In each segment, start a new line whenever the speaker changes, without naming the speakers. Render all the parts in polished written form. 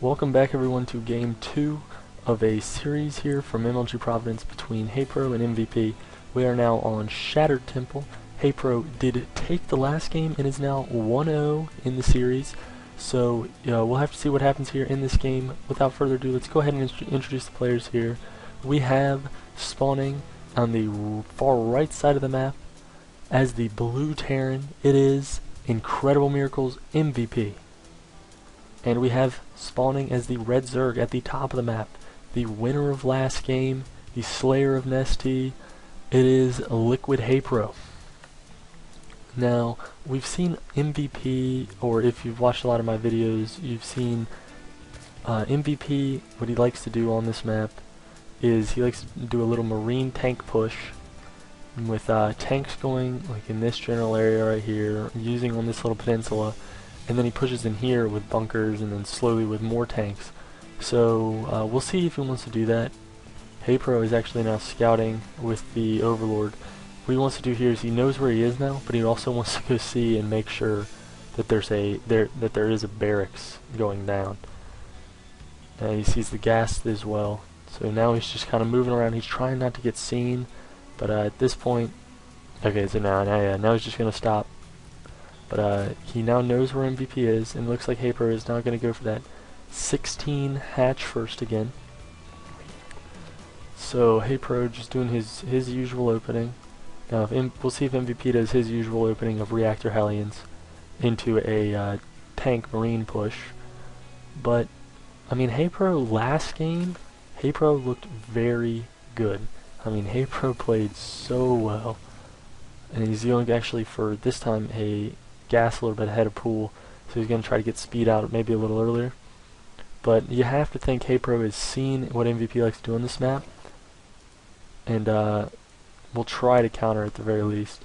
Welcome back everyone to game 2 of a series here from MLG Providence between Haypro and MVP. We are now on Shattered Temple. Haypro did take the last game and is now 1-0 in the series. So we'll have to see what happens here in this game. Without further ado, let's go ahead and introduce the players here. We have spawning on the far right side of the map as the blue Terran. It is Incredible Miracles MVP. And we have spawning as the red Zerg at the top of the map, the winner of last game, the slayer of Nesty. It is LiquidHaypro. Now, we've seen MVP, or if you've watched a lot of my videos, you've seen MVP. What he likes to do on this map is he likes to do a little marine tank push with tanks going like in this general area right here, using on this little peninsula. And then he pushes in here with bunkers and then slowly with more tanks. So we'll see if he wants to do that. Haypro is actually now scouting with the Overlord. What he wants to do here is he knows where he is now, but he also wants to go see and make sure that there is a barracks going down. He sees the gas as well. So now he's just kind of moving around. He's trying not to get seen, but at this point, okay, so now he's just gonna stop. But he now knows where MVP is, and it looks like Haypro is now going to go for that 16 hatch first again. So Haypro just doing his usual opening. Now we'll see if MVP does his usual opening of reactor Hellions into a tank marine push. But I mean, Haypro last game, Haypro looked very good. I mean, Haypro played so well, and he's going actually for this time a gas a little bit ahead of pool, so he's going to try to get speed out maybe a little earlier. But you have to think Haypro has seen what MVP likes to do on this map, and will try to counter at the very least.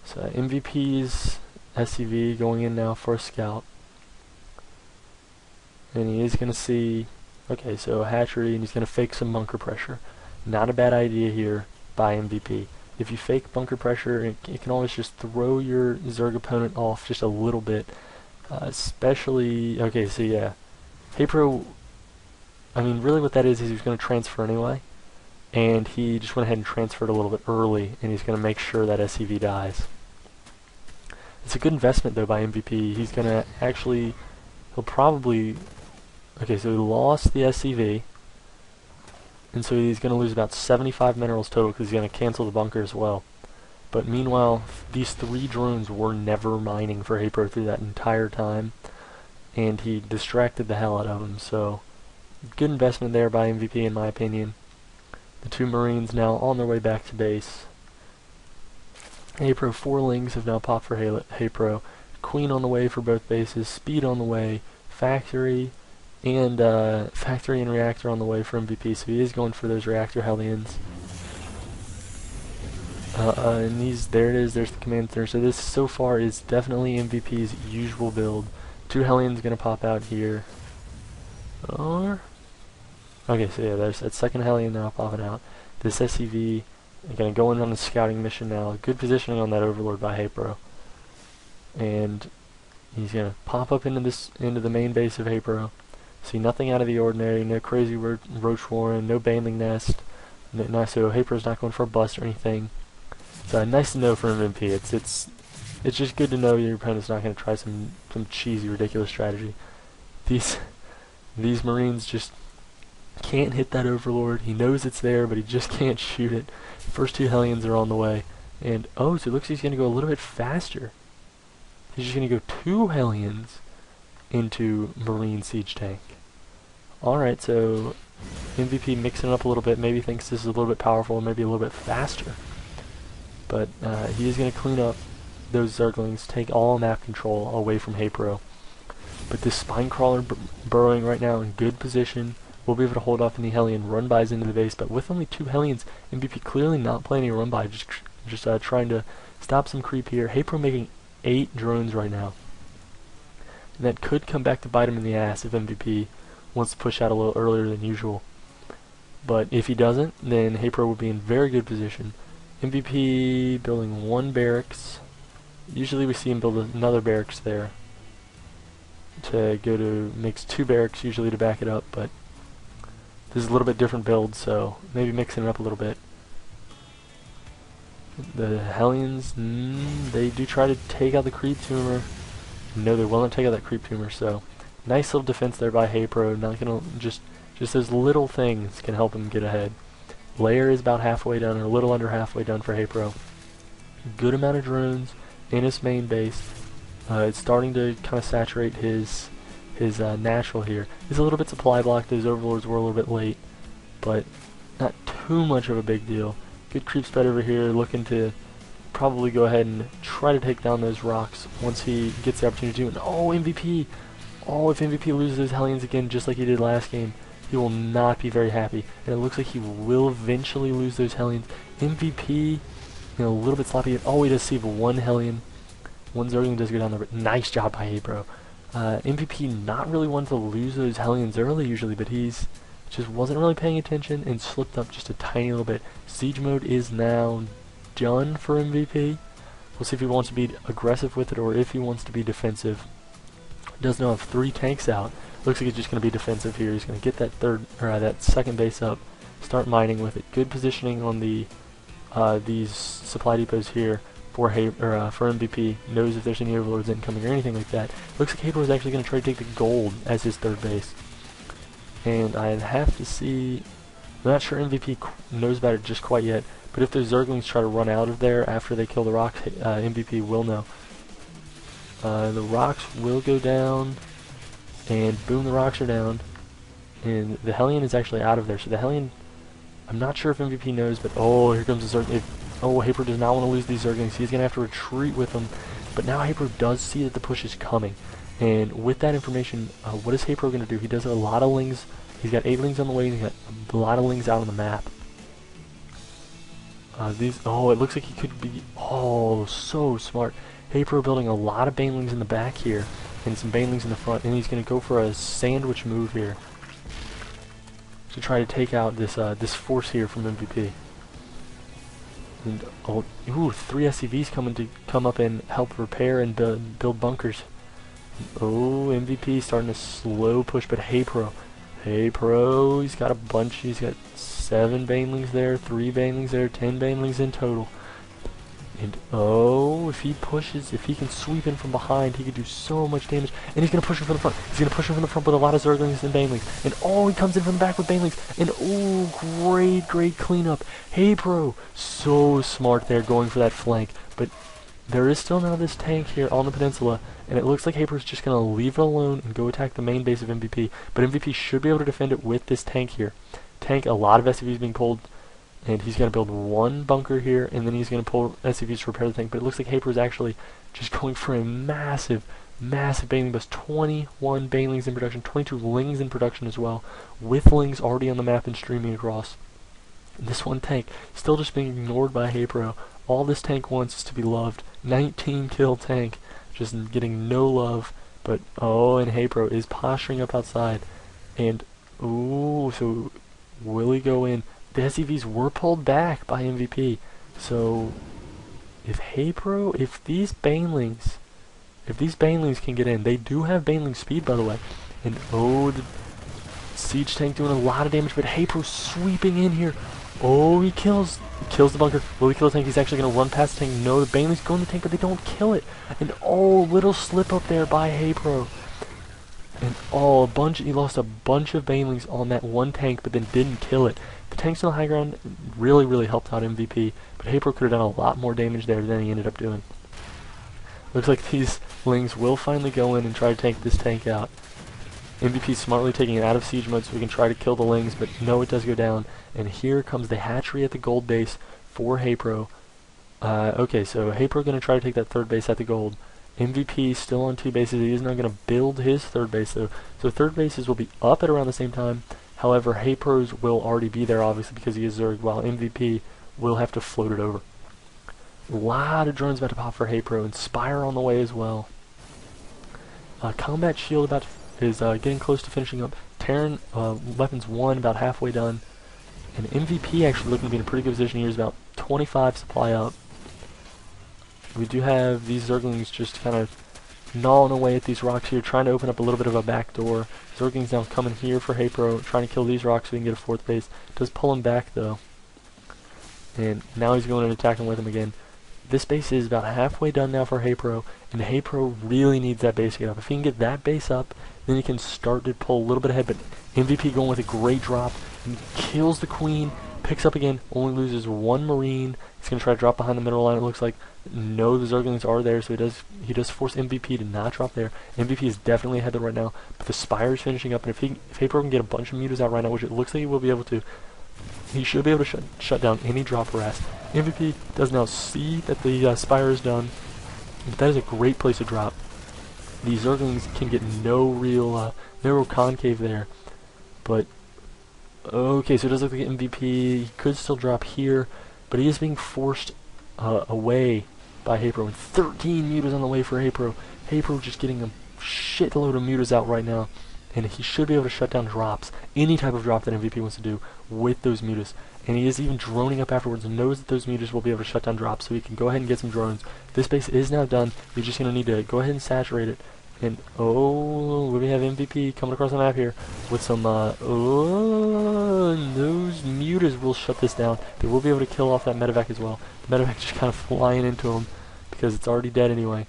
So MVP's SCV going in now for a scout, and he is going to see, okay, so a hatchery, and he's going to fake some bunker pressure. Not a bad idea here by MVP. If you fake bunker pressure, it can always just throw your Zerg opponent off just a little bit. Especially, okay, so yeah, Haypro, I mean, really what that is he was going to transfer anyway, and he just went ahead and transferred a little bit early, and he's going to make sure that SCV dies. It's a good investment though by MVP. He's going to actually, he'll probably, okay, so he lost the SCV. And so he's going to lose about 75 minerals total because he's going to cancel the bunker as well. But meanwhile, these 3 drones were never mining for Haypro through that entire time, and he distracted the hell out of them. So good investment there by MVP in my opinion. The 2 Marines now on their way back to base. Haypro 4 Lings have now popped for Haypro. Queen on the way for both bases. Speed on the way. Factory. And factory and reactor on the way for MVP, so he is going for those reactor Hellions. And there it is, there's the command center. So this so far is definitely MVP's usual build. 2 Hellions gonna pop out here. Okay, so yeah, there's that second Hellion now popping out. This SCV gonna go in on a scouting mission now. Good positioning on that Overlord by Haypro. And he's gonna pop up into the main base of Haypro. See nothing out of the ordinary, no crazy roach warren, no baneling nest. So Haypro's not going for a bust or anything. So nice to know for MVP. It's just good to know your opponent's not going to try some cheesy, ridiculous strategy. These Marines just can't hit that Overlord. He knows it's there, but he just can't shoot it. First 2 Hellions are on the way, and so it looks like he's going to go a little bit faster. He's just going to go 2 Hellions into Marine Siege Tank. Alright, so MVP mixing it up a little bit, maybe thinks this is a little bit powerful, maybe a little bit faster. But he is going to clean up those Zerglings, take all map control away from Haypro. But this Spine Crawler burrowing right now in good position, will be able to hold off any Hellion run-bys into the base, but with only 2 Hellions, MVP clearly not playing a run-by, just trying to stop some creep here. Haypro making 8 drones right now. And that could come back to bite him in the ass if MVP wants to push out a little earlier than usual. But if he doesn't, then Haypro will be in very good position. MVP building 1 barracks. Usually we see him build another barracks there. to go to mix 2 barracks usually to back it up, but this is a little bit different build, so maybe mixing it up a little bit. The Hellions, they do try to take out the creep tumor. No, they will not take out that creep tumor, so nice little defense there by Haypro. Not gonna just those little things can help him get ahead. Layer is about halfway done, or a little under halfway done for Haypro. Good amount of drones in his main base. It's starting to kind of saturate his natural here. He's a little bit supply blocked. Those overlords were a little bit late, but not too much of a big deal. Good creep spread over here, looking to probably go ahead and try to take down those rocks once he gets the opportunity to. And oh, MVP! Oh, if MVP loses those Hellions again, just like he did last game, he will not be very happy. And it looks like he will eventually lose those Hellions. MVP, a little bit sloppy. Oh, he does save 1 Hellion. 1 Zergling does go down there, but nice job by Haypro. MVP not really one to lose those Hellions early usually, but he's just wasn't really paying attention and slipped up just a tiny little bit. Siege mode is now done for MVP. We'll see if he wants to be aggressive with it or if he wants to be defensive. Does now have 3 tanks out. Looks like he's just going to be defensive here. He's going to get that that second base up, start mining with it. Good positioning on the these supply depots here for for MVP. Knows if there's any overlords incoming or anything like that. Looks like Haypro is actually going to try to take the gold as his 3rd base. And I'd have to see. I'm not sure MVP knows about it just quite yet. But if those Zerglings try to run out of there after they kill the rocks, MVP will know. The rocks will go down, and boom, the rocks are down. And the Hellion is actually out of there. So the Hellion, I'm not sure if MVP knows, but oh, here comes the Zerg. Oh, Haypro does not want to lose these Zerglings. He's going to have to retreat with them. But now Haypro does see that the push is coming. And with that information, what is Haypro going to do? He does have a lot of lings. He's got 8 lings on the way, and he's got a lot of lings out on the map. It looks like he could be, so smart. Haypro building a lot of banelings in the back here, and some banelings in the front, and he's going to go for a sandwich move here to try to take out this this force here from MVP. And 3 SCVs come up and help repair and build bunkers. Oh, MVP starting a slow push, but Haypro, he's got a bunch. He's got 7 banelings there, 3 banelings there, 10 banelings in total. And oh, if he pushes, if he can sweep in from behind, he could do so much damage. And he's going to push him from the front. He's going to push him from the front with a lot of Zerglings and banelings. And oh, he comes in from the back with banelings. And oh, great cleanup. Haypro, so smart there going for that flank. But there is still now this tank here on the peninsula, and it looks like Haypro's just going to leave it alone and go attack the main base of MVP. But MVP should be able to defend it with this tank here. A lot of SCVs being pulled, and he's going to build 1 bunker here, and then he's going to pull SCVs to repair the tank. But it looks like Haypro is actually just going for a massive baneling bus. 21 banelings in production, 22 lings in production as well, with lings already on the map and streaming across. And this 1 tank still just being ignored by Haypro. All this tank wants is to be loved. 19 kill tank, just getting no love. But oh, and Haypro is posturing up outside, and so will he go in? The SCVs were pulled back by MVP. So if these banelings can get in, they do have baneling speed, by the way. And oh, the siege tank doing a lot of damage, but Haypro sweeping in here. Oh, he kills the bunker. Will he kill the tank? He's actually going to run past the tank. No, the banelings go in the tank, but they don't kill it. And oh, little slip up there by Haypro. And oh, he lost a bunch of banelings on that 1 tank, but then didn't kill it. The tanks on the high ground really helped out MVP, but Haypro could have done a lot more damage there than he ended up doing. Looks like these lings will finally go in and try to take this tank out. MVP smartly taking it out of siege mode so we can try to kill the lings, but no, it does go down. And here comes the hatchery at the gold base for Haypro. Okay, so Haypro going to try to take that 3rd base at the gold. MVP still on 2 bases. He is now going to build his 3rd base though. So 3rd bases will be up at around the same time. However, Haypro's will already be there obviously because he is Zerg, while MVP will have to float it over. A lot of drones about to pop for Haypro. Inspire on the way as well. Combat shield is getting close to finishing up. Terran weapons 1 about halfway done. And MVP actually looking to be in a pretty good position here. He's about 25 supply up. We do have these Zerglings just kind of gnawing away at these rocks here, trying to open up a little bit of a back door. Zergling's now coming here for Haypro, trying to kill these rocks so we can get a 4th base. Does pull him back though. And now he's going and attacking with him again. This base is about halfway done now for Haypro, and Haypro really needs that base to get up. If he can get that base up, then he can start to pull a little bit ahead, but MVP going with a great drop, and kills the queen, picks up again, only loses 1 marine. He's going to try to drop behind the middle line, it looks like. No, the Zerglings are there, so he does force MVP to not drop there. MVP is definitely ahead right now, but the Spire is finishing up, and if Haypro can get a bunch of mutas out right now, which it looks like he will be able to, he should be able to shut down any drop harass. MVP does now see that the Spire is done, but that is a great place to drop. The Zerglings can get no real concave there, but okay, so it does look like MVP. He could still drop here, but he is being forced away by Haypro, and 13 mutas on the way for Haypro. Haypro just getting a shitload of mutas out right now, and he should be able to shut down drops, any type of drop that MVP wants to do with those mutas. And he is even droning up afterwards and knows that those mutas will be able to shut down drops, so he can go ahead and get some drones. This base is now done. You're just going to need to go ahead and saturate it. And oh, we have MVP coming across the map here with some, those mutas will shut this down. They will be able to kill off that medevac as well. The medevac just kind of flying into him because it's already dead anyway.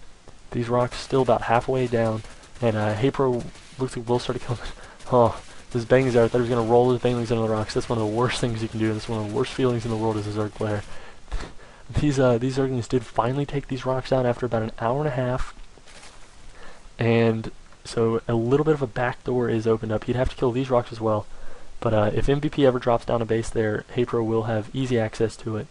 These rocks still about halfway down, and Haypro looks like we'll start to kill him. Oh, those banglings there, I thought he was going to roll his banglings into the rocks. That's one of the worst things you can do, and that's one of the worst feelings in the world as a Zerg player. These Zerglings did finally take these rocks down after about an hour and a half. And so a little bit of a back door is opened up. He'd have to kill these rocks as well. But if MVP ever drops down a base there, Haypro will have easy access to it.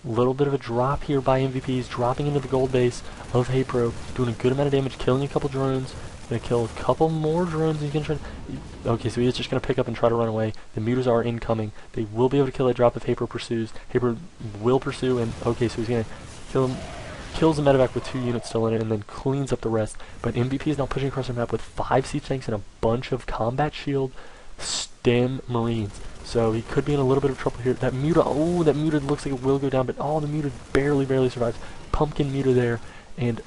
Little bit of a drop here by MVP. He's dropping into the gold base of Haypro, doing a good amount of damage, killing a couple drones. Gonna kill a couple more drones. He's gonna try to, okay, so he's just gonna pick up and try to run away. The mutas are incoming. They will be able to kill that drop if Haypro pursues. Haypro will pursue, and okay, so he's gonna kill him. Kills the medevac with 2 units still in it, and then cleans up the rest. But MVP is now pushing across the map with 5 siege tanks and a bunch of combat shield stem marines. So he could be in a little bit of trouble here. That muta, oh, that muta looks like it will go down, but oh, the muta barely survives. Pumpkin muta there, and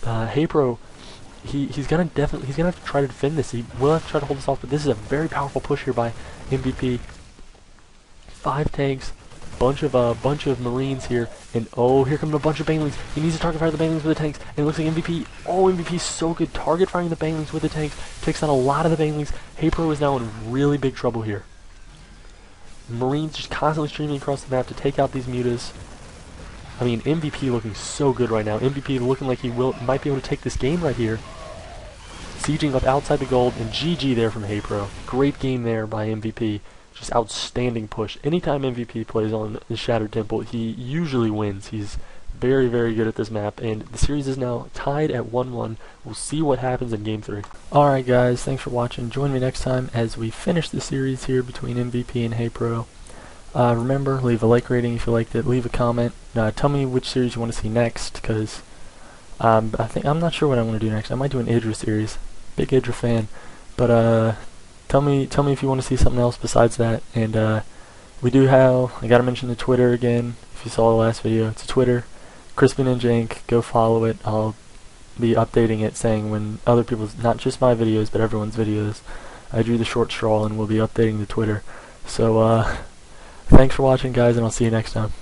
Haypro, he's gonna have to try to defend this. He will have to try to hold this off, but this is a very powerful push here by MVP. 5 tanks. Bunch of marines here, and oh, here comes a bunch of banglings. He needs to target fire the banglings with the tanks, and it looks like MVP. Oh, MVP's so good, target firing the banglings with the tanks, takes down a lot of the banglings. Haypro is now in really big trouble here. Marines just constantly streaming across the map to take out these mutas. I mean, MVP looking so good right now. MVP looking like he might be able to take this game right here. Sieging up outside the gold, and GG there from Haypro. Great game there by MVP. Just outstanding push. Anytime MVP plays on the Shattered Temple, he usually wins. He's very, very good at this map, and the series is now tied at 1-1. We'll see what happens in Game 3. Alright guys, thanks for watching. Join me next time as we finish the series here between MVP and Haypro. Remember, leave a like rating if you liked it, leave a comment. Tell me which series you want to see next, because I'm not sure what I want to do next. I might do an Idra series. Big Idra fan. But Tell me if you want to see something else besides that. And we do have, I gotta mention the Twitter again. If you saw the last video, it's a Twitter, Crispy Ninja Inc. Go follow it. I'll be updating it, saying when other people's, not just my videos, but everyone's videos. I drew the short straw, and we'll be updating the Twitter. So thanks for watching, guys, and I'll see you next time.